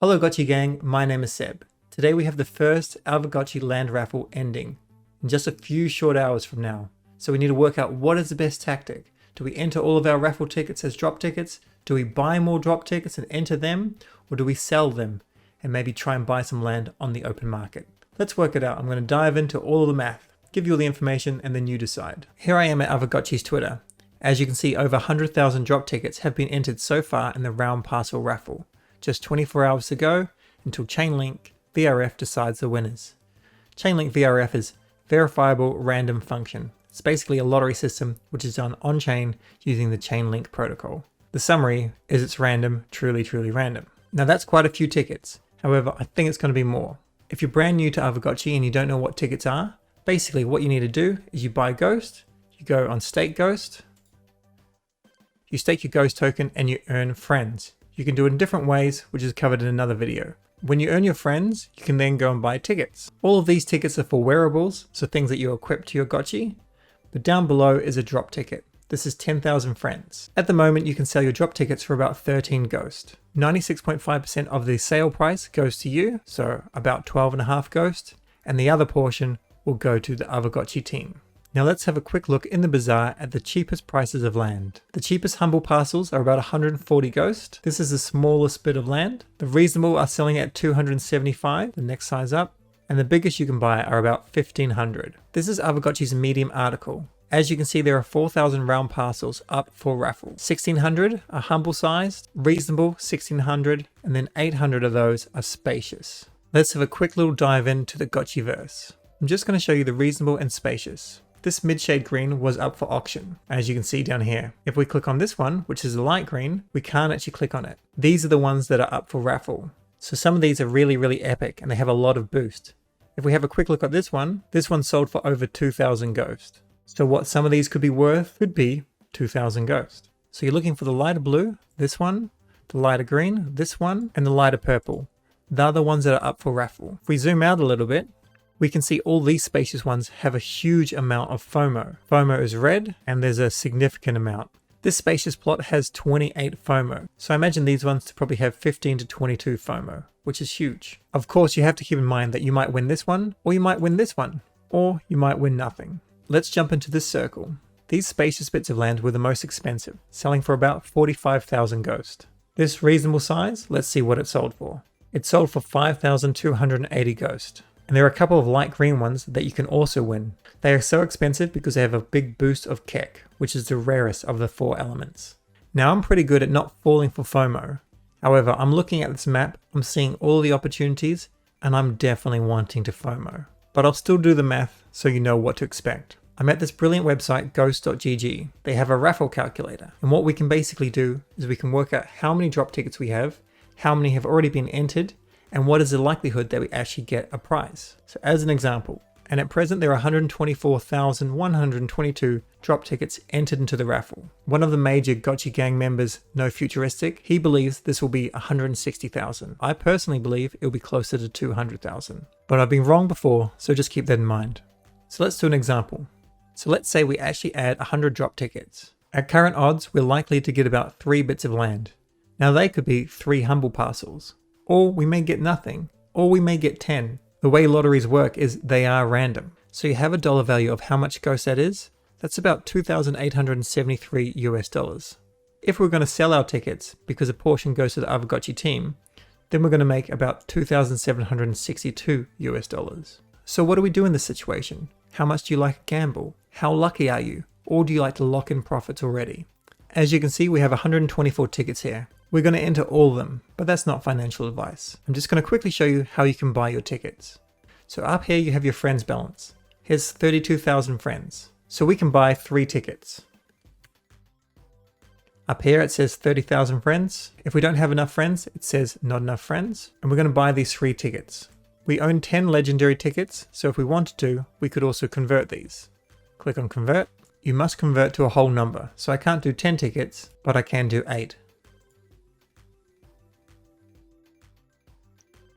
Hello Gotchi gang, my name is Seb. Today we have the first Aavegotchi land raffle ending in just a few short hours from now. So we need to work out what is the best tactic. Do we enter all of our raffle tickets as drop tickets? Do we buy more drop tickets and enter them? Or do we sell them and maybe try and buy some land on the open market? Let's work it out. I'm going to dive into all of the math, give you all the information, and then you decide. Here I am at Aavegotchi's Twitter. As you can see, over 100,000 drop tickets have been entered so far in the round parcel raffle. Just 24 hours to go until Chainlink VRF decides the winners. Chainlink VRF is verifiable random function. It's basically a lottery system which is done on-chain using the Chainlink protocol. The summary is it's random, truly random. Now that's quite a few tickets. However, I think it's going to be more. If you're brand new to Aavegotchi and you don't know what tickets are, basically what you need to do is you buy Ghost, you go on Stake Ghost, you stake your Ghost token and you earn friends. You can do it in different ways, which is covered in another video. When you earn your friends, you can then go and buy tickets. All of these tickets are for wearables, so things that you equip to your Gotchi. But down below is a drop ticket. This is 10,000 friends. At the moment, you can sell your drop tickets for about 13 Ghost. 96.5% of the sale price goes to you, so about 12.5 Ghost, and the other portion will go to the Aavegotchi team. Now let's have a quick look in the bazaar at the cheapest prices of land. The cheapest humble parcels are about 140 Ghost. This is the smallest bit of land. The reasonable are selling at 275, the next size up, and the biggest you can buy are about 1500. This is Aavegotchi's Medium article. As you can see, there are 4,000 round parcels up for raffle. 1600 are humble sized, reasonable 1600, and then 800 of those are spacious. Let's have a quick little dive into the Gotchiverse. I'm just going to show you the reasonable and spacious. This mid-shade green was up for auction, as you can see down here. If we click on this one, which is a light green, we can't actually click on it. These are the ones that are up for raffle. So some of these are really epic and they have a lot of boost. If we have a quick look at this one sold for over 2,000 Ghost. So what some of these could be worth could be 2,000 Ghost. So you're looking for the lighter blue, this one, the lighter green, this one, and the lighter purple. They're the ones that are up for raffle. If we zoom out a little bit, we can see all these spacious ones have a huge amount of FOMO. FOMO is red and there's a significant amount. This spacious plot has 28 FOMO. So I imagine these ones to probably have 15 to 22 FOMO, which is huge. Of course, you have to keep in mind that you might win this one, or you might win this one, or you might win nothing. Let's jump into this circle. These spacious bits of land were the most expensive, selling for about 45,000 Ghost. This reasonable size, let's see what it sold for. It sold for 5,280 Ghost. And there are a couple of light green ones that you can also win. They are so expensive because they have a big boost of Keck, which is the rarest of the 4 elements. Now I'm pretty good at not falling for FOMO. However, I'm looking at this map, I'm seeing all the opportunities, and I'm definitely wanting to FOMO. But I'll still do the math so you know what to expect. I'm at this brilliant website, ghost.gg. They have a raffle calculator. And what we can basically do is we can work out how many drop tickets we have, how many have already been entered, and what is the likelihood that we actually get a prize. So as an example, and at present there are 124,122 drop tickets entered into the raffle. One of the major Gotchi gang members, No Futuristic, he believes this will be 160,000. I personally believe it will be closer to 200,000. But I've been wrong before, so just keep that in mind. So let's do an example. So let's say we actually add 100 drop tickets. At current odds, we're likely to get about 3 bits of land. Now they could be 3 humble parcels. Or we may get nothing, or we may get 10. The way lotteries work is they are random. So you have a dollar value of how much Ghost that is. That's about $2,873 US. If we're going to sell our tickets because a portion goes to the Aavegotchi team, then we're going to make about $2,762 US. So what do we do in this situation? How much do you like a gamble? How lucky are you? Or do you like to lock in profits already? As you can see, we have 124 tickets here. We're going to enter all of them, but that's not financial advice. I'm just going to quickly show you how you can buy your tickets. So up here you have your friends balance. Here's 32,000 friends. So we can buy 3 tickets. Up here it says 30,000 friends. If we don't have enough friends, it says not enough friends. And we're going to buy these 3 tickets. We own 10 legendary tickets, so if we wanted to, we could also convert these. Click on convert. You must convert to a whole number. So I can't do 10 tickets, but I can do 8.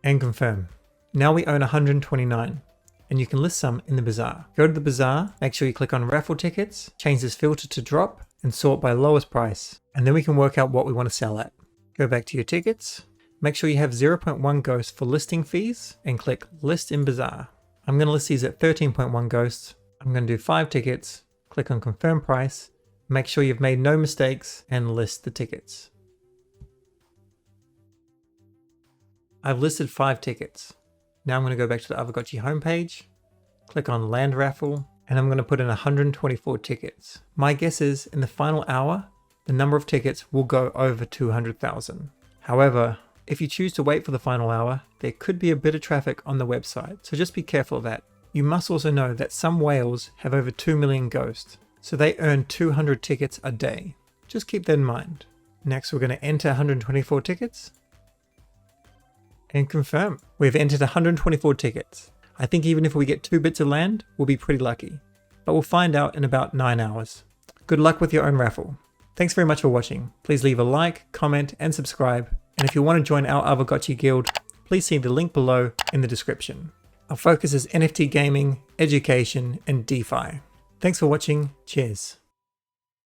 And confirm. Now we own 129, and you can list some in the bazaar. Go to the bazaar, make sure you click on raffle tickets, change this filter to drop, and sort by lowest price, and then we can work out what we want to sell at. Go back to your tickets, Make sure you have 0.1 ghosts for listing fees and click list in Bazaar. I'm going to list these at 13.1 ghosts. I'm going to do 5 tickets, click on confirm price, make sure you've made no mistakes and list the tickets. I've listed 5 tickets. Now I'm going to go back to the Aavegotchi homepage, click on land raffle, and I'm going to put in 124 tickets. My guess is in the final hour, the number of tickets will go over 200,000. However, if you choose to wait for the final hour, there could be a bit of traffic on the website, so just be careful of that. You must also know that some whales have over 2 million ghosts, so they earn 200 tickets a day. Just keep that in mind. Next, we're going to enter 124 tickets and confirm. We've entered 124 tickets. I think even if we get 2 bits of land, we'll be pretty lucky, but we'll find out in about 9 hours. Good luck with your own raffle. Thanks very much for watching. Please leave a like, comment, and subscribe. And if you want to join our Aavegotchi guild, please see the link below in the description. Our focus is NFT gaming, education, and DeFi. Thanks for watching. Cheers.